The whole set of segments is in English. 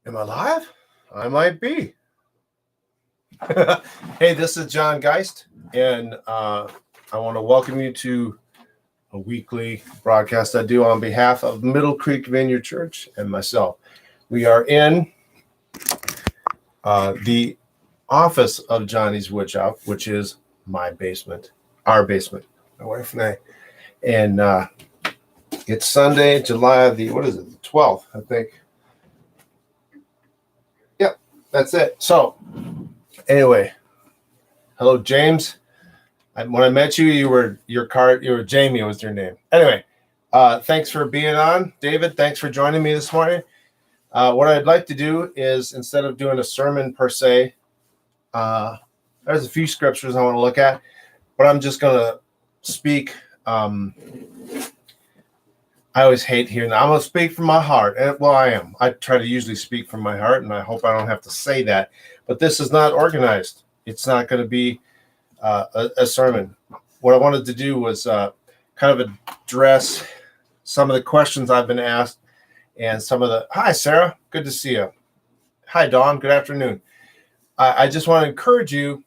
Am I live? I might be. Hey, this is John Guist, and I want to welcome you to a weekly broadcast I do on behalf of Middle Creek Vineyard Church and myself. We are in the office of Johnny's Woodshop, which is my basement, our basement, my wife and I. And it's Sunday, July the 12th, I think. Yep, that's it. So, anyway, hello, James. When I met you, you were Jamie was your name. Anyway, thanks for being on, David. Thanks for joining me this morning. What I'd like to do is, instead of doing a sermon per se, there's a few scriptures I want to look at, but I'm just going to speak. I always hate hearing that. I'm going to speak from my heart. And, well, I am. I try to usually speak from my heart, and I hope I don't have to say that. But this is not organized. It's not going to be a sermon. What I wanted to do was kind of address some of the questions I've been asked and some of the, hi, Sarah, good to see you. Hi, Dawn, good afternoon. I just want to encourage you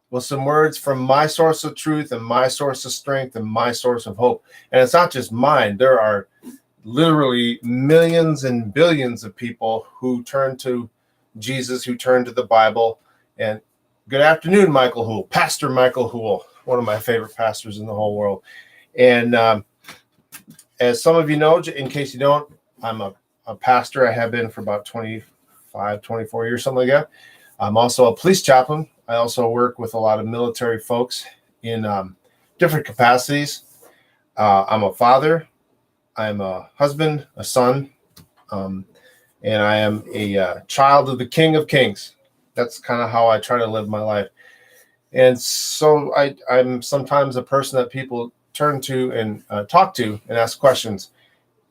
with some words from my source of truth and my source of strength and my source of hope. And it's not just mine. There are literally millions and billions of people who turn to Jesus, who turn to the Bible. And good afternoon, Michael Hoole, Pastor Michael Hoole, one of my favorite pastors in the whole world. And as some of you know, in case you don't, I'm a pastor. I have been for about 24 years, something like that. I'm also a police chaplain. I also work with a lot of military folks in different capacities. I'm a father. I'm a husband, a son, and I am a child of the King of Kings. That's kind of how I try to live my life. And so I'm sometimes a person that people turn to and talk to and ask questions.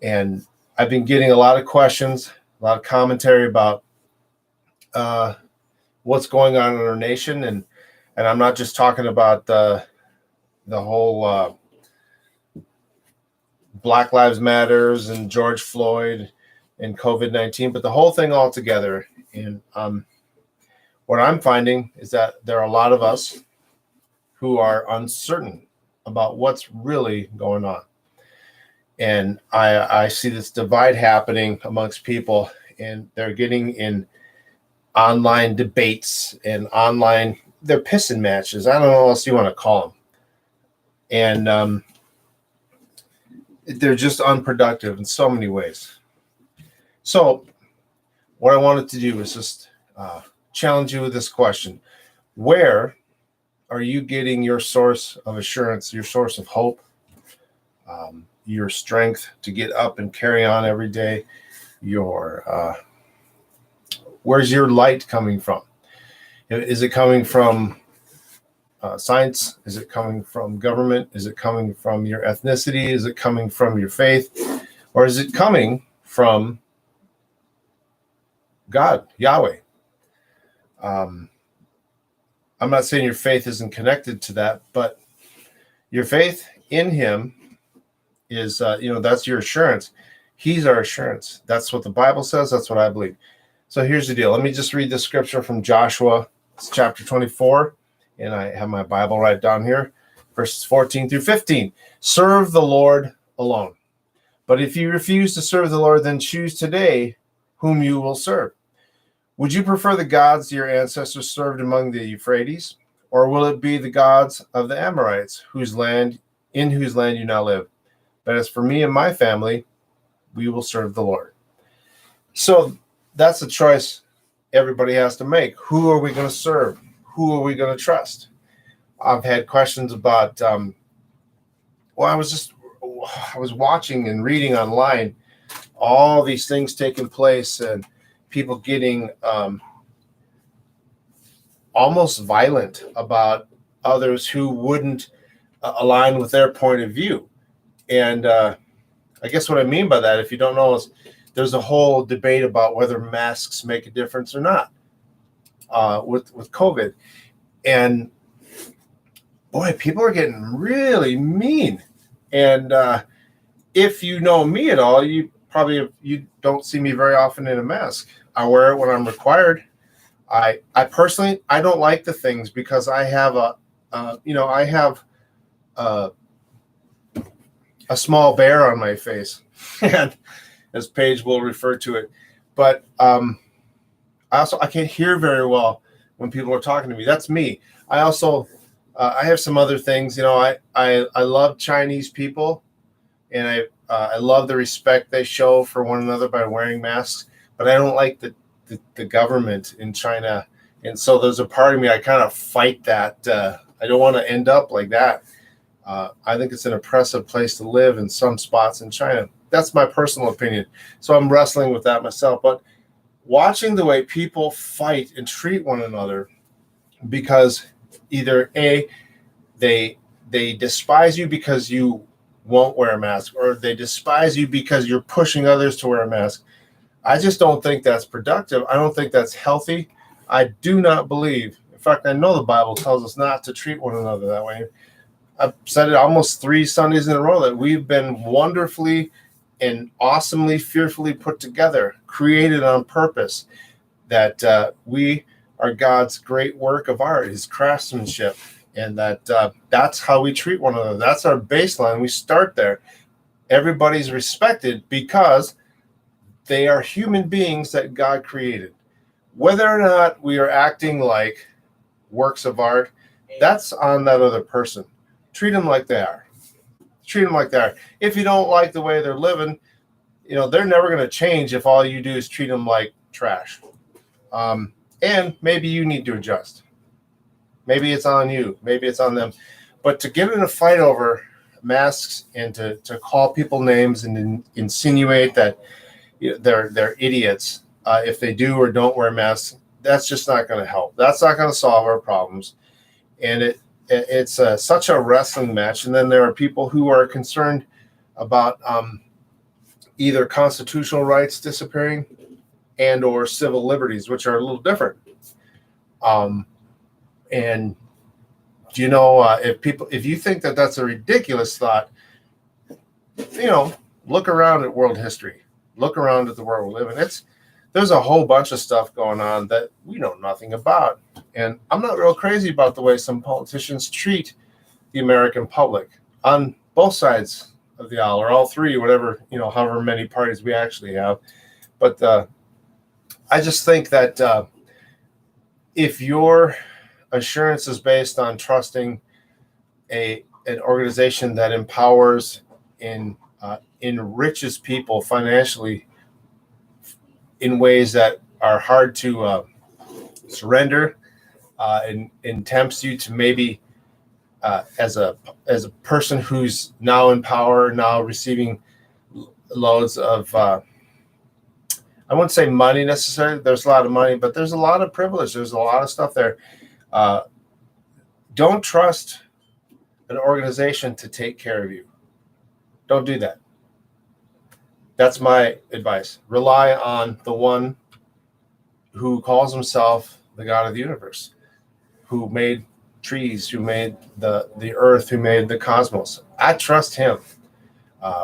And I've been getting a lot of questions, a lot of commentary about what's going on in our nation. And I'm not just talking about the whole Black Lives Matters and George Floyd and COVID-19, but the whole thing all together. And what I'm finding is that there are a lot of us who are uncertain about what's really going on. And I see this divide happening amongst people, and they're getting in online debates and they're pissing matches. I don't know what else you want to call them. And they're just unproductive in so many ways. So what I wanted to do is just challenge you with this question. Where are you getting your source of assurance, your source of hope, your strength to get up and carry on every day? Where's your light coming from? Is it coming from science? Is it coming from government? Is it coming from your ethnicity? Is it coming from your faith? Or is it coming from God, Yahweh? I'm not saying your faith isn't connected to that, but your faith in him is, that's your assurance. He's our assurance. That's what the Bible says. That's what I believe. So here's the deal. Let me just read the scripture from Joshua. It's chapter 24, and I have my Bible right down here, verses 14 through 15. Serve the Lord alone. But if you refuse to serve the Lord, then choose today whom you will serve. Would you prefer the gods your ancestors served among the Euphrates, or will it be the gods of the Amorites, in whose land you now live? But as for me and my family, we will serve the Lord. So that's a choice everybody has to make. Who are we going to serve? Who are we going to trust? I've had questions about, I was watching and reading online all these things taking place and people getting almost violent about others who wouldn't align with their point of view. And I guess what I mean by that, if you don't know, is there's a whole debate about whether masks make a difference or not with COVID. And boy, people are getting really mean. And if you know me at all, you probably you don't see me very often in a mask. I wear it when I'm required. I personally, I don't like the things because I have I have a, a small bear on my face, and as Paige will refer to it. But I can't hear very well when people are talking to me. That's me. I also I have some other things. I love Chinese people, and I love the respect they show for one another by wearing masks. But I don't like the government in China, and so there's a part of me I kind of fight that. I don't want to end up like that. I think it's an oppressive place to live in some spots in China. That's my personal opinion. So I'm wrestling with that myself. But watching the way people fight and treat one another because either they despise you because you won't wear a mask, or they despise you because you're pushing others to wear a mask. I just don't think that's productive. I don't think that's healthy. I do not believe. In fact, I know the Bible tells us not to treat one another that way. I've said it almost 3 Sundays in a row that we've been wonderfully and awesomely, fearfully put together, created on purpose, that we are God's great work of art, his craftsmanship, and that's how we treat one another. That's our baseline. We start there. Everybody's respected because they are human beings that God created. Whether or not we are acting like works of art, that's on that other person. Treat them like they are. Treat them like they are. If you don't like the way they're living, they're never going to change if all you do is treat them like trash. And maybe you need to adjust. Maybe it's on you. Maybe it's on them. But to get in a fight over masks and to call people names and insinuate that they're idiots if they do or don't wear masks, that's just not going to help. That's not going to solve our problems. And it's such a wrestling match. And then there are people who are concerned about either constitutional rights disappearing and or civil liberties, which are a little different. And if you think that that's a ridiculous thought, look around at world history. Look around at the world we live in. There's a whole bunch of stuff going on that we know nothing about. And I'm not real crazy about the way some politicians treat the American public on both sides of the aisle, or all three, whatever, however many parties we actually have. But I just think that if your assurance is based on trusting an organization that empowers and enriches people financially in ways that are hard to surrender, and tempts you to maybe as a person who's now in power, now receiving loads of I wouldn't say money necessarily. There's a lot of money, but there's a lot of privilege. There's a lot of stuff there. Don't trust an organization to take care of you. Don't do that. That's my advice. Rely on the one who calls himself the God of the universe, who made trees, who made the earth, who made the cosmos. I trust him.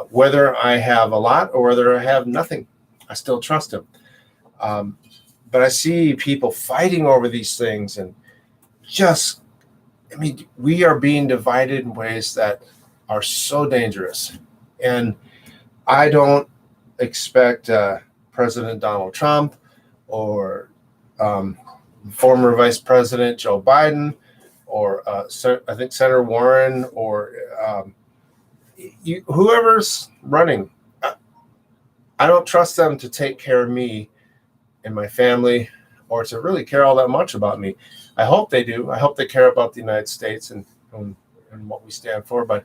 Whether I have a lot or whether I have nothing, I still trust him. But I see people fighting over these things, and we are being divided in ways that are so dangerous. And I don't expect President Donald Trump or former Vice President Joe Biden or I think Senator Warren or whoever's running. I don't trust them to take care of me and my family, or to really care all that much about me. I hope they do. I hope they care about the United States and what we stand for. But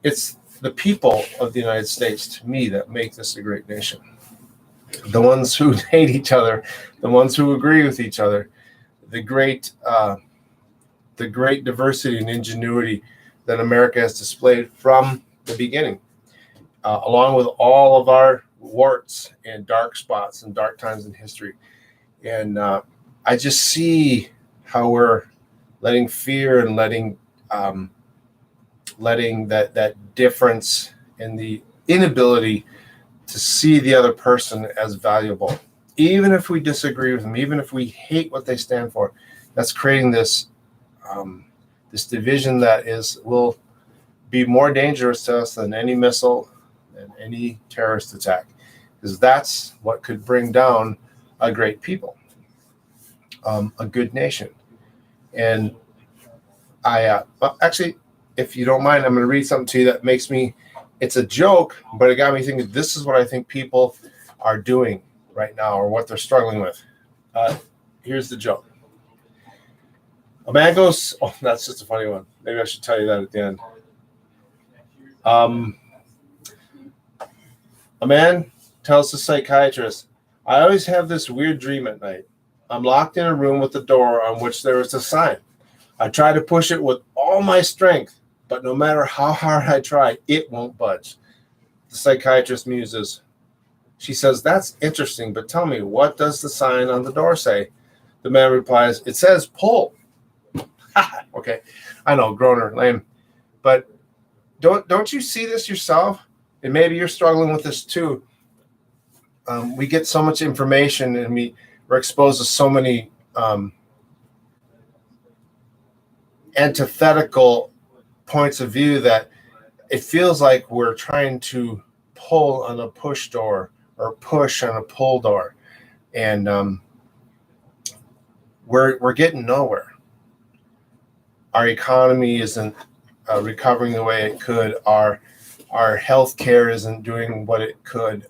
it's the people of the United States, to me, that make this a great nation. The ones who hate each other, the ones who agree with each other, the great diversity and ingenuity that America has displayed from the beginning, along with all of our warts and dark spots and dark times in history. And I just see how we're letting fear and letting that difference and the inability to see the other person as valuable, even if we disagree with them, even if we hate what they stand for. That's creating this this division that will be more dangerous to us than any missile and any terrorist attack, because that's what could bring down a great people, a good nation. And well, actually, if you don't mind, I'm going to read something to you that makes me, it's a joke, but it got me thinking, this is what I think people are doing right now, or what they're struggling with. Here's the joke. A man goes, oh, that's just a funny one. Maybe I should tell you that at the end. A man tells the psychiatrist, I always have this weird dream at night. I'm locked in a room with a door on which there is a sign. I try to push it with all my strength, but no matter how hard I try, it won't budge. The psychiatrist muses. She says, that's interesting, but tell me, what does the sign on the door say? The man replies, it says pull. Okay, I know, groaner, lame. But don't you see this yourself? And maybe you're struggling with this too. We get so much information, and we're exposed to so many antithetical points of view that it feels like we're trying to pull on a push door or push on a pull door, and we're getting nowhere. Our economy isn't recovering the way it could. Our healthcare isn't doing what it could.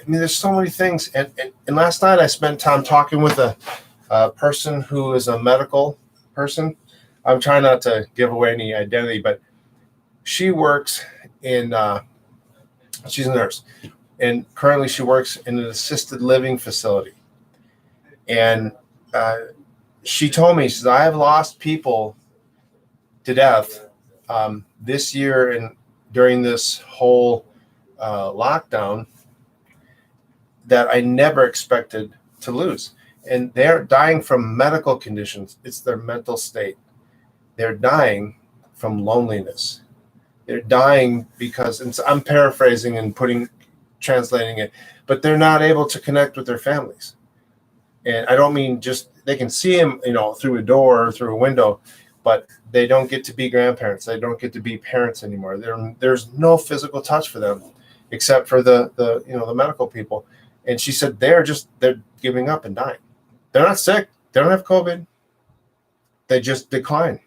There's so many things. And last night I spent time talking with a person who is a medical person. I'm trying not to give away any identity, but she works in, she's a nurse, and currently she works in an assisted living facility. And she told me, she says, I have lost people to death this year and during this whole lockdown that I never expected to lose. And they're dying from medical conditions. It's their mental state. They're dying from loneliness. They're dying because, and I'm paraphrasing and translating it, but they're not able to connect with their families. And I don't mean just, they can see them, through a door or through a window, but they don't get to be grandparents. They don't get to be parents anymore. There's no physical touch for them, except for the medical people. And she said they're giving up and dying. They're not sick. They don't have COVID. They just decline.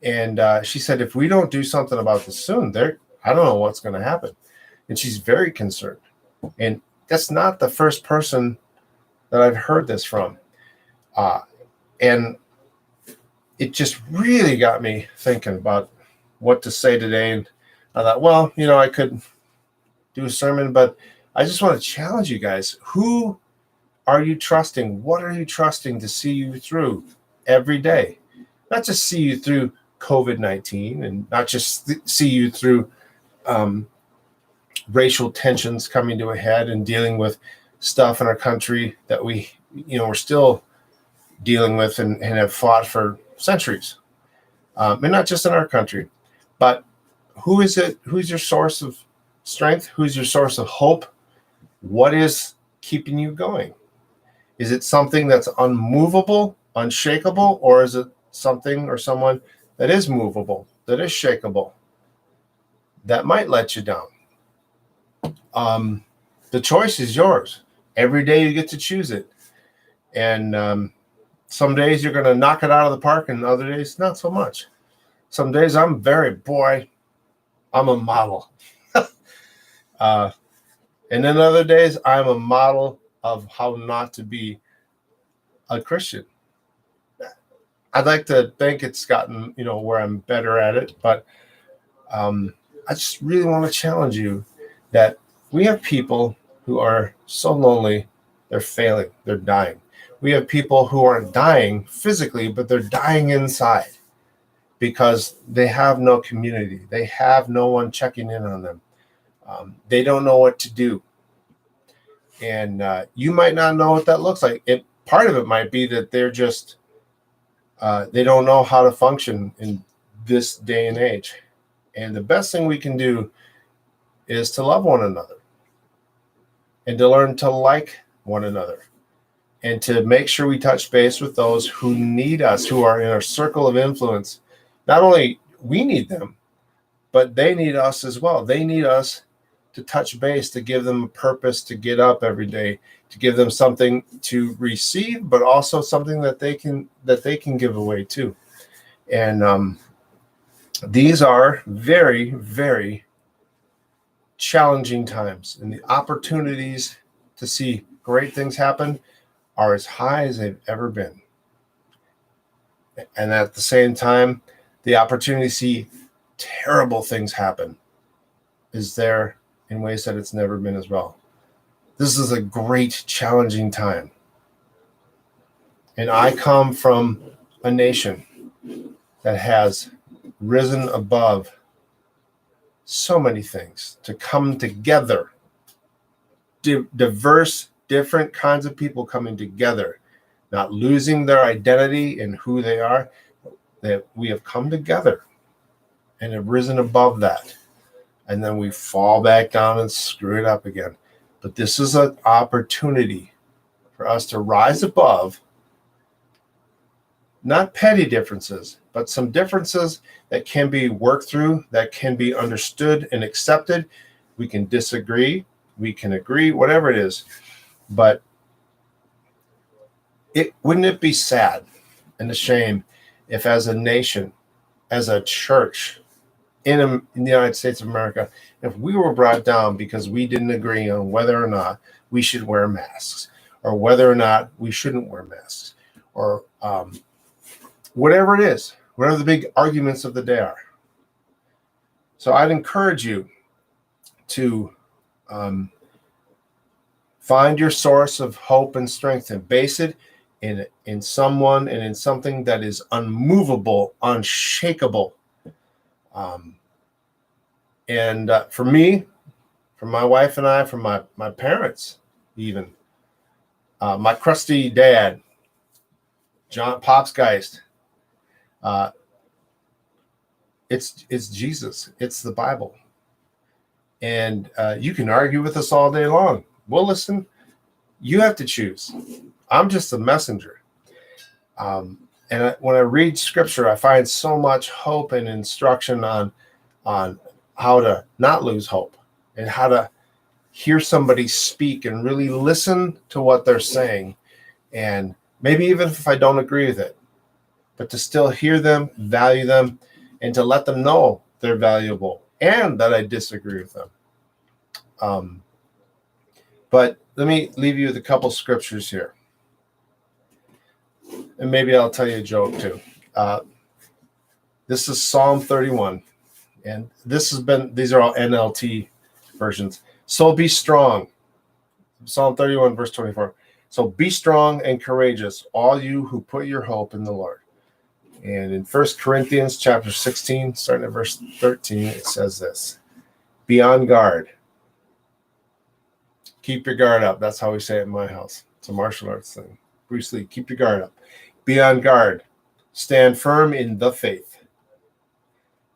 And she said, if we don't do something about this soon, I don't know what's going to happen. And she's very concerned. And that's not the first person that I've heard this from. And it just really got me thinking about what to say today. And I thought, well, I could do a sermon, but I just want to challenge you guys. Who are you trusting? What are you trusting to see you through every day? Not just see you through COVID-19 and not just see you through racial tensions coming to a head and dealing with stuff in our country that we're still dealing with and have fought for centuries. And not just in our country, but who is it? Who's your source of strength? Who's your source of hope? What is keeping you going? Is it something that's unmovable, unshakable, or is it something or someone that is movable, that is shakable, that might let you down? The choice is yours. Every day you get to choose it. And some days you're going to knock it out of the park, and other days not so much. Some days I'm a model. And then other days I'm a model of how not to be a Christian. I'd like to think it's gotten, where I'm better at it, but I just really want to challenge you that we have people who are so lonely, they're failing, they're dying. We have people who aren't dying physically, but they're dying inside because they have no community. They have no one checking in on them. They don't know what to do. And you might not know what that looks like. Part of it might be that they're just, they don't know how to function in this day and age. And the best thing we can do is to love one another and to learn to like one another and to make sure we touch base with those who need us, who are in our circle of influence. Not only we need them, but they need us as well. They need us to touch base, to give them a purpose, to get up every day, to give them something to receive, but also something that they can give away too. And these are very, very challenging times, and the opportunities to see great things happen are as high as they've ever been. And at the same time, the opportunity to see terrible things happen is there in ways that it's never been as well. This is a great, challenging time. And I come from a nation that has risen above so many things to come together. Diverse, different kinds of people coming together, not losing their identity and who they are, that we have come together and have risen above that. And then we fall back down and screw it up again. But this is an opportunity for us to rise above, not petty differences, but some differences that can be worked through, that can be understood and accepted. We can disagree, we can agree, whatever it is. But wouldn't it be sad and a shame if as a nation, as a church in the United States of America, if we were brought down because we didn't agree on whether or not we should wear masks or whether or not we shouldn't wear masks or whatever it is, whatever the big arguments of the day are. So I'd encourage you to find your source of hope and strength and base it in someone and in something that is unmovable, unshakable. For me, for my wife and I, for my parents, even my crusty dad, Pops Guist, it's Jesus, it's the Bible, and you can argue with us all day long. We'll listen. You have to choose. I'm just a messenger. When I read scripture, I find so much hope and instruction on how to not lose hope and how to hear somebody speak and really listen to what they're saying. And maybe even if I don't agree with it, but to still hear them, value them, and to let them know they're valuable and that I disagree with them. But let me leave you with a couple scriptures here. And maybe I'll tell you a joke too. This is Psalm 31. And these are all NLT versions. So be strong. Psalm 31, verse 24. So be strong and courageous, all you who put your hope in the Lord. And in 1 Corinthians chapter 16, starting at verse 13, it says this. Be on guard. Keep your guard up. That's how we say it in my house. It's a martial arts thing. Bruce Lee, keep your guard up. Be on guard. Stand firm in the faith.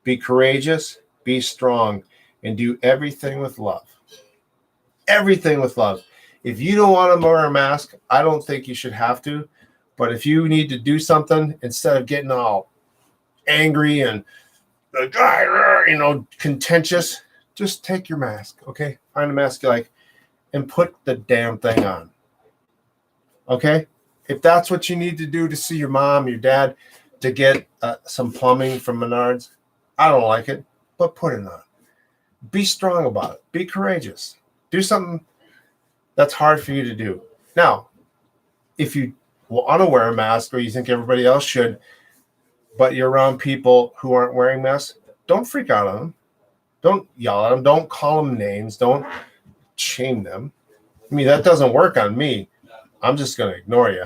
Be courageous, be strong, and do everything with love. Everything with love. If you don't want to wear a mask, I don't think you should have to. But if you need to do something, instead of getting all angry and contentious, just take your mask, okay? Find a mask you like and put the damn thing on. Okay? If that's what you need to do to see your mom, your dad, to get some plumbing from Menards, I don't like it, but put it on. Be strong about it. Be courageous. Do something that's hard for you to do. Now, if you want to wear a mask or you think everybody else should, but you're around people who aren't wearing masks, don't freak out on them. Don't yell at them. Don't call them names. Don't shame them. I mean, that doesn't work on me. I'm just going to ignore you.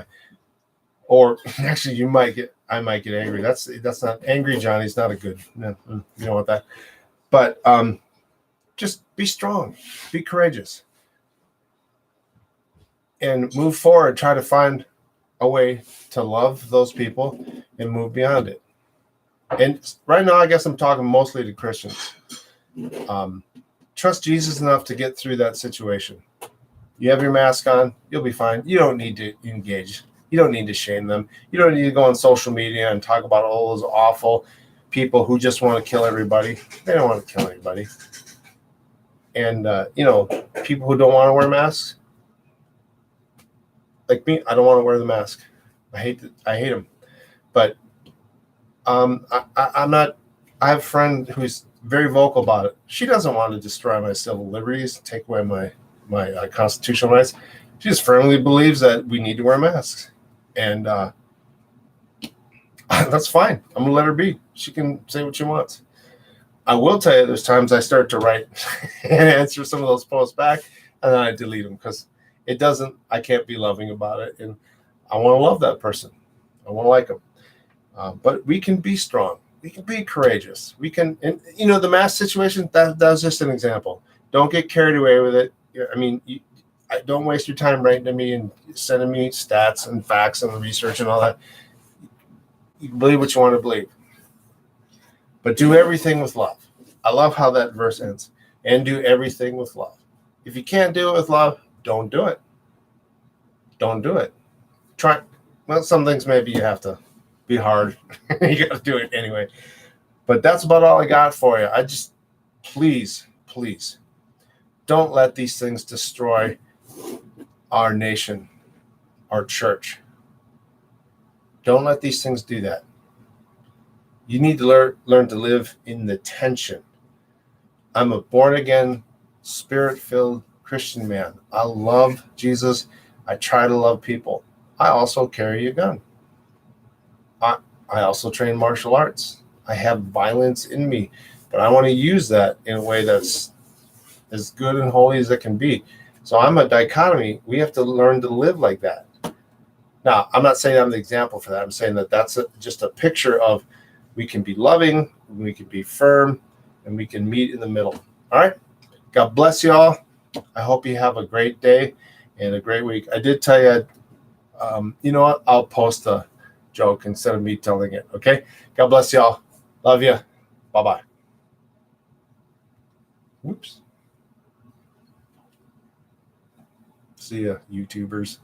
Or actually, I might get angry. That's not angry, Johnny's not a good. No, you don't want that. But just be strong, be courageous, and move forward. Try to find a way to love those people and move beyond it. And right now, I guess I'm talking mosely to Christians. trust Jesus enough to get through that situation. You have your mask on, you'll be fine. You don't need to engage. You don't need to shame them. You don't need to go on social media and talk about all those awful people who just want to kill everybody. They don't want to kill anybody. And, people who don't want to wear masks, like me, I don't want to wear the mask. I hate them. But I'm not, I have a friend who's very vocal about it. She doesn't want to destroy my civil liberties, take away my constitutional rights. She just firmly believes that we need to wear masks. And that's fine. I'm going to let her be. She can say what she wants. I will tell you, there's times I start to write and answer some of those posts back, and then I delete them because I can't be loving about it. And I want to love that person. I want to like them. But we can be strong. We can be courageous. We can, and the mask situation, that was just an example. Don't get carried away with it. I mean, don't waste your time writing to me and sending me stats and facts and research and all that. You can believe what you want to believe. But do everything with love. I love how that verse ends. And do everything with love. If you can't do it with love, don't do it. Don't do it. Try. Well, some things maybe you have to be hard. You got to do it anyway. But that's about all I got for you. I just, please, don't let these things destroy our nation, our church. Don't let these things do that. You need to learn to live in the tension. I'm a born-again, spirit-filled Christian man. I love Jesus. I try to love people. I also carry a gun. I also train martial arts. I have violence in me, but I want to use that in a way that's as good and holy as it can be. So I'm a dichotomy. We have to learn to live like that. Now, I'm not saying I'm the example for that. I'm saying that that's just a picture of we can be loving, we can be firm, and we can meet in the middle. All right? God bless you all. I hope you have a great day and a great week. I did tell you, you know what? I'll post a joke instead of me telling it, okay? God bless you all. Love you. Bye-bye. Whoops. See ya, YouTubers.